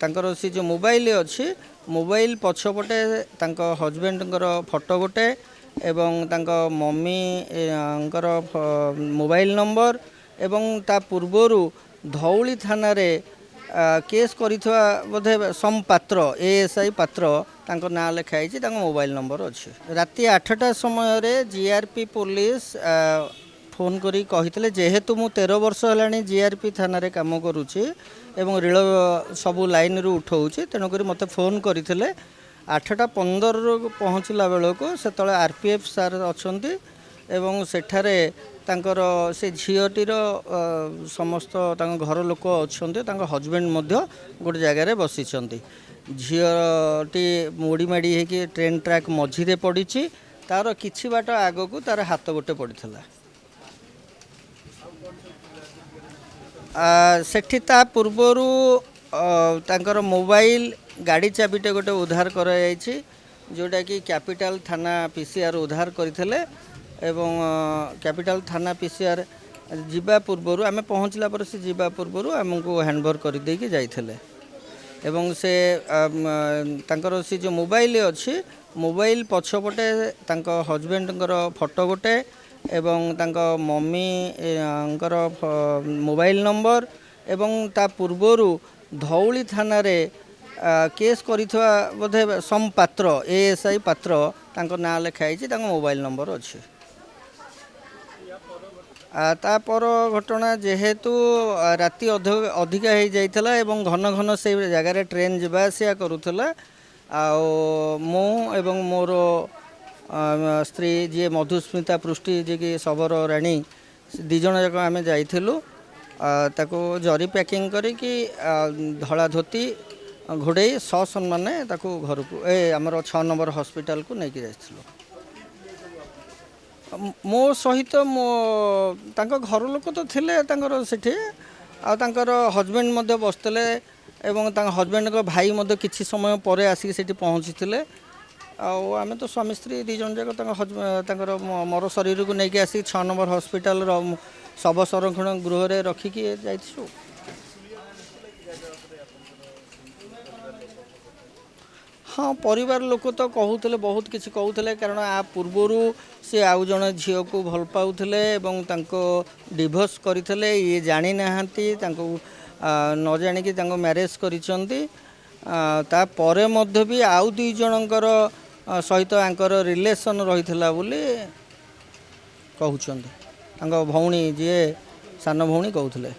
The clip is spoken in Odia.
ତାଙ୍କର ସେ ଯେଉଁ ମୋବାଇଲ ଅଛି ମୋବାଇଲ ପଛପଟେ ତାଙ୍କ ହଜବେଣ୍ଡଙ୍କର ଫଟୋ ଗୋଟେ ଏବଂ ତାଙ୍କ ମମିଙ୍କର ମୋବାଇଲ ନମ୍ବର ଏବଂ ତା ପୂର୍ବରୁ ଧଉଳି ଥାନାରେ କେସ୍ କରିଥିବା ବୋଧେ ସମ୍ ପାତ୍ର ଏଏସ୍ଆଇ ପାତ୍ର ତାଙ୍କ ନାଁ ଲେଖା ହେଇଛି, ତାଙ୍କ ମୋବାଇଲ ନମ୍ବର ଅଛି। ରାତି 8ଟା ସମୟରେ ଜିଆରପି ପୋଲିସ ଫୋନ୍ କରି କହିଥିଲେ, ଯେହେତୁ ମୁଁ 13 ବର୍ଷ ହେଲାଣି ଜିଆରପି ଥାନାରେ କାମ କରୁଛି ଏବଂ ରେଳ ସବୁ ଲାଇନ୍ରୁ ଉଠାଉଛି, ତେଣୁକରି ମୋତେ ଫୋନ୍ କରିଥିଲେ। 8ଟା 15ରୁ ପହଞ୍ଚିଲା ବେଳକୁ ସେତେବେଳେ ଆରପିଏଫ୍ ସାର୍ ଅଛନ୍ତି ଏବଂ ସେଠାରେ ତାଙ୍କର ସେ ଝିଅଟିର ସମସ୍ତ ତାଙ୍କ ଘର ଲୋକ ଅଛନ୍ତି, ତାଙ୍କ ହଜବେଣ୍ଡ ମଧ୍ୟ ଗୋଟେ ଜାଗାରେ ବସିଛନ୍ତି। ଝିଅଟି ମୋଡ଼ି ମାଡ଼ି ହେଇକି ଟ୍ରେନ୍ ଟ୍ରାକ୍ ମଝିରେ ପଡ଼ିଛି, ତାର କିଛି ବାଟ ଆଗକୁ ତାର ହାତ ଗୋଟେ ପଡ଼ିଥିଲା। ସେଠି ତା ପୂର୍ବରୁ ତାଙ୍କର ମୋବାଇଲ ଗାଡ଼ି ଚାବିଟେ ଗୋଟେ ଉଦ୍ଧାର କରାଯାଇଛି, ଯେଉଁଟାକି କ୍ୟାପିଟାଲ ଥାନା ପିସିଆର୍ ଉଦ୍ଧାର କରିଥିଲେ ଏବଂ କ୍ୟାପିଟାଲ ଥାନା ପିସିଆର୍ ଯିବା ପୂର୍ବରୁ ଆମେ ପହଞ୍ଚିଲା ପରେ ସେ ଯିବା ପୂର୍ବରୁ ଆମକୁ ହ୍ୟାଣ୍ଡଓଭର କରିଦେଇକି ଯାଇଥିଲେ ଏବଂ ସେ ତାଙ୍କର ସେ ଯେଉଁ ମୋବାଇଲ ଅଛି ମୋବାଇଲ ପଛପଟେ ତାଙ୍କ ହଜବେଣ୍ଡଙ୍କର ଫଟୋ ଗୋଟେ ଏବଂ ତାଙ୍କ ମମିଙ୍କର ମୋବାଇଲ ନମ୍ବର ଏବଂ ତା ପୂର୍ବରୁ ଧଉଳି ଥାନାରେ କେସ୍ କରିଥିବା ବୋଧେ ସମ୍ ପାତ୍ର ଏଏସ୍ଆଇ ପାତ୍ର ତାଙ୍କ ନାଁ ଲେଖା ହେଇଛି, ତାଙ୍କ ମୋବାଇଲ ନମ୍ବର ଅଛି। ତାପର ଘଟଣା ଯେହେତୁ ରାତି ଅଧିକା ହେଇଯାଇଥିଲା ଏବଂ ଘନ ଘନ ସେଇ ଜାଗାରେ ଟ୍ରେନ୍ ଯିବା ଆସିବା କରୁଥିଲା, ଆଉ ମୁଁ ଏବଂ ମୋର ସ୍ତ୍ରୀ ଯିଏ ମଧୁସ୍ମିତା ପୃଷ୍ଟି ଯିଏକି ଶବର ରାଣୀ, 2 ଜଣ ଯାକ ଆମେ ଯାଇଥିଲୁ। ତାକୁ ଜରି ପ୍ୟାକିଂ କରିକି ଧଳା ଧୋତି ଘୋଡ଼େଇ ସସମ୍ମାନେ ତାକୁ ଘରକୁ ଆମର 6 ନମ୍ବର ହସ୍ପିଟାଲକୁ ନେଇକି ଯାଇଥିଲୁ। ମୋ ସହିତ ତାଙ୍କ ଘର ଲୋକ ତ ଥିଲେ ତାଙ୍କର ସେଠି, ଆଉ ତାଙ୍କର ହଜବେଣ୍ଡ ମଧ୍ୟ ବସିଥିଲେ ଏବଂ ତାଙ୍କ ହଜବେଣ୍ଡଙ୍କ ଭାଇ ମଧ୍ୟ କିଛି ସମୟ ପରେ ଆସିକି ସେଠି ପହଞ୍ଚିଥିଲେ। ଆଉ ଆମେ ତ ସ୍ୱାମୀ ସ୍ତ୍ରୀ 2 ଜଣ ଯାକ ତାଙ୍କର ମର ଶରୀରକୁ ନେଇକି ଆସିକି 6 ନମ୍ବର ହସ୍ପିଟାଲର ଶବ ସଂରକ୍ଷଣ ଗୃହରେ ରଖିକି ଯାଇଛୁ। ହଁ, ପରିବାର ଲୋକ ତ କହୁଥିଲେ, ବହୁତ କିଛି କହୁଥିଲେ, କାରଣ ଆ ପୂର୍ବରୁ ସେ ଆଉ ଜଣେ ଝିଅକୁ ଭଲ ପାଉଥିଲେ ଏବଂ ତାଙ୍କୁ ଡିଭୋର୍ସ କରିଥିଲେ। ଇଏ ଜାଣିନାହାନ୍ତି, ତାଙ୍କୁ ନ ଜାଣିକି ତାଙ୍କୁ ମ୍ୟାରେଜ୍ କରିଛନ୍ତି। ତାପରେ ମଧ୍ୟ ବି ଆଉ 2 ଜଣଙ୍କର ସହିତ ଆଙ୍କର ରିଲେସନ୍ ରହିଥିଲା ବୋଲି କହୁଛନ୍ତି, ତାଙ୍କ ଭଉଣୀ ଯିଏ ସାନ ଭଉଣୀ କହୁଥିଲେ।